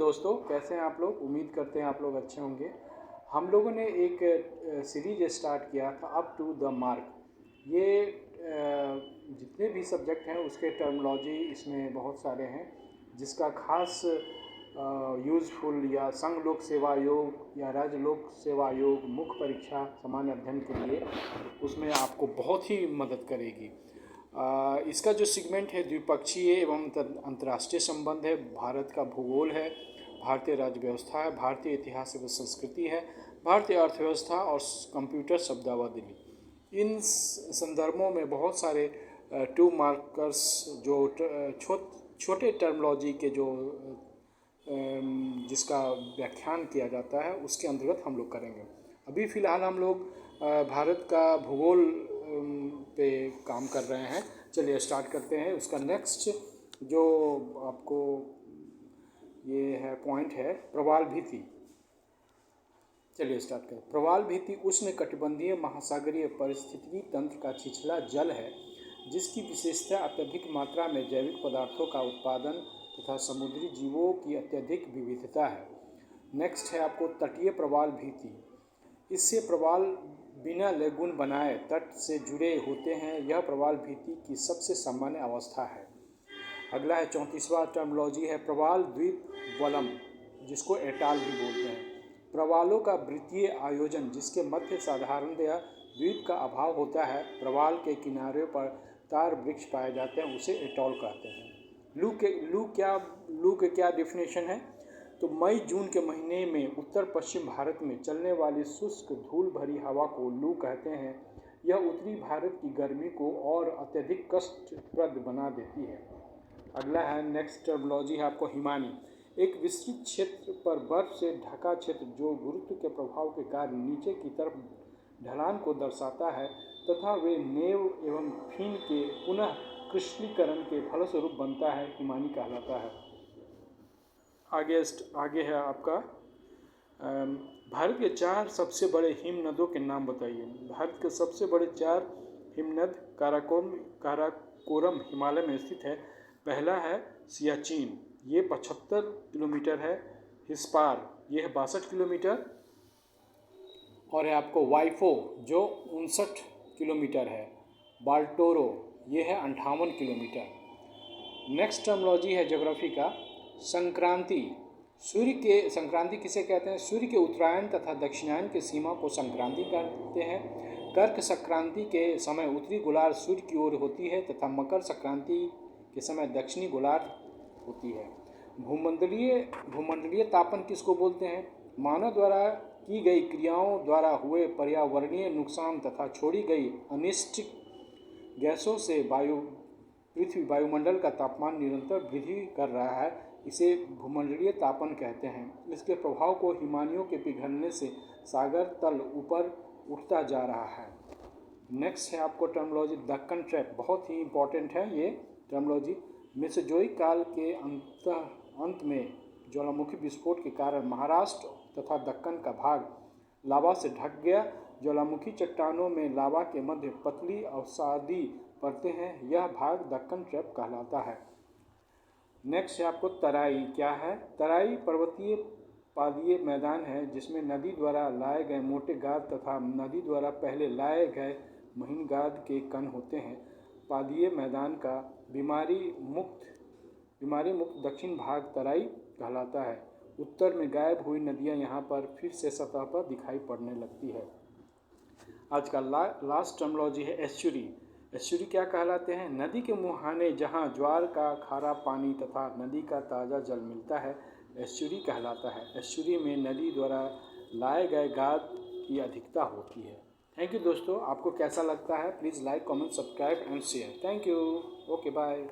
दोस्तों, कैसे हैं आप लोग। उम्मीद करते हैं आप लोग अच्छे होंगे। हम लोगों ने एक सीरीज स्टार्ट किया था अप टू द मार्क। ये जितने भी सब्जेक्ट हैं उसके टर्मिनोलॉजी इसमें बहुत सारे हैं, जिसका खास यूज़फुल या संघ लोक सेवा आयोग या राज्य लोक सेवा आयोग मुख्य परीक्षा सामान्य अध्ययन के लिए उसमें आपको बहुत ही मदद करेगी। इसका जो सेगमेंट है द्विपक्षीय एवं अंतर्राष्ट्रीय संबंध है, भारत का भूगोल है, भारतीय राज्य व्यवस्था है, भारतीय इतिहास एवं संस्कृति है, भारतीय अर्थव्यवस्था और कंप्यूटर शब्दावली। इन संदर्भों में बहुत सारे 2 मार्कर्स जो छोटे टर्मिनोलॉजी के जो जिसका व्याख्यान किया जाता है उसके अंतर्गत हम लोग करेंगे। अभी फ़िलहाल हम लोग भारत का भूगोल पे काम कर रहे हैं। चलिए स्टार्ट करते हैं। उसका नेक्स्ट जो आपको ये है पॉइंट है प्रवाल भित्ति। चलिए स्टार्ट करें। प्रवाल भित्ति उष्णकटिबंधीय महासागरीय पारिस्थितिकी तंत्र का छिछला जल है, जिसकी विशेषता अत्यधिक मात्रा में जैविक पदार्थों का उत्पादन तथा समुद्री जीवों की अत्यधिक विविधता है। नेक्स्ट है आपको तटीय प्रवाल भित्ति। इससे प्रवाल बिना लेगुन बनाए तट से जुड़े होते हैं। यह प्रवाल भित्ति की सबसे सामान्य अवस्था है। अगला है 34वां टर्मिनोलॉजी है प्रवाल द्वीप वलम, जिसको एटाल भी बोलते हैं। प्रवालों का वृत्तीय आयोजन जिसके मध्य साधारणतया द्वीप का अभाव होता है। प्रवाल के किनारे पर तार वृक्ष पाए जाते हैं, उसे एटॉल कहते हैं। लू के क्या डिफिनेशन है, तो मई जून के महीने में उत्तर पश्चिम भारत में चलने वाली शुष्क धूल भरी हवा को लू कहते हैं। यह उत्तरी भारत की गर्मी को और अत्यधिक कष्टप्रद बना देती है। अगला है नेक्स्ट टर्मिनोलॉजी है आपको हिमानी। एक विस्तृत क्षेत्र पर बर्फ से ढका क्षेत्र जो गुरुत्व के प्रभाव के कारण नीचे की तरफ ढलान को दर्शाता है तथा वे नेव एवं फिन के पुनः क्रिस्टलीकरण के फलस्वरूप बनता है, हिमानी कहलाता है। आगे है आपका भारत के 4 सबसे बड़े हिम नदों के नाम बताइए। भारत के सबसे बड़े 4 हिमनद काराकोरम हिमालय में स्थित है। पहला है सियाचिन, ये 75 किलोमीटर है। हिस्पार, ये है 62 किलोमीटर। और है आपको वाइफो जो 59 किलोमीटर है। बाल्टोरो, ये है 58 किलोमीटर। नेक्स्ट टर्मिनोलॉजी है ज्योग्राफी का संक्रांति। संक्रांति किसे कहते हैं? सूर्य के उत्तरायण तथा दक्षिणायन की सीमा को संक्रांति कहते हैं। कर्क संक्रांति के समय उत्तरी गोलार्ध सूर्य की ओर होती है तथा मकर संक्रांति के समय दक्षिणी गोलार्ध होती है। भूमंडलीय तापन किसको बोलते हैं? मानव द्वारा की गई क्रियाओं द्वारा हुए पर्यावरणीय नुकसान तथा छोड़ी गई अनिष्ट गैसों से पृथ्वी वायुमंडल का तापमान निरंतर वृद्धि कर रहा है, इसे भूमंडलीय तापन कहते हैं। इसके प्रभाव को हिमानियों के पिघलने से सागर तल ऊपर उठता जा रहा है। नेक्स्ट है आपको टर्मिनोलॉजी दक्कन ट्रैप, बहुत ही इंपॉर्टेंट है ये टर्मिनोलॉजी। मेसोजोइक काल के अंत में ज्वालामुखी विस्फोट के कारण महाराष्ट्र तथा दक्कन का भाग लावा से ढक गया। ज्वालामुखी चट्टानों में लावा के मध्य पतली अवसादी परतें हैं। यह भाग दक्कन ट्रैप कहलाता है। नेक्स्ट है आपको तराई। क्या है? तराई पर्वतीय पादीय मैदान है जिसमें नदी द्वारा लाए गए मोटे गाद तथा नदी द्वारा पहले लाए गए महीन गाद के कण होते हैं। पादीय मैदान का बीमारी मुक्त दक्षिण भाग तराई कहलाता है। उत्तर में गायब हुई नदियां यहाँ पर फिर से सतह पर दिखाई पड़ने लगती है। आज का लास्ट टर्मिनोलॉजी है एस्चुरी। एस्चुरी क्या कहलाते हैं? नदी के मुहाने जहाँ ज्वार का खारा पानी तथा नदी का ताज़ा जल मिलता है, एस्चुरी कहलाता है। एस्चुरी में नदी द्वारा लाए गए गाद की अधिकता होती है। थैंक यू दोस्तों। आपको कैसा लगता है? Please like, comment, subscribe and share. Thank you. Okay, bye.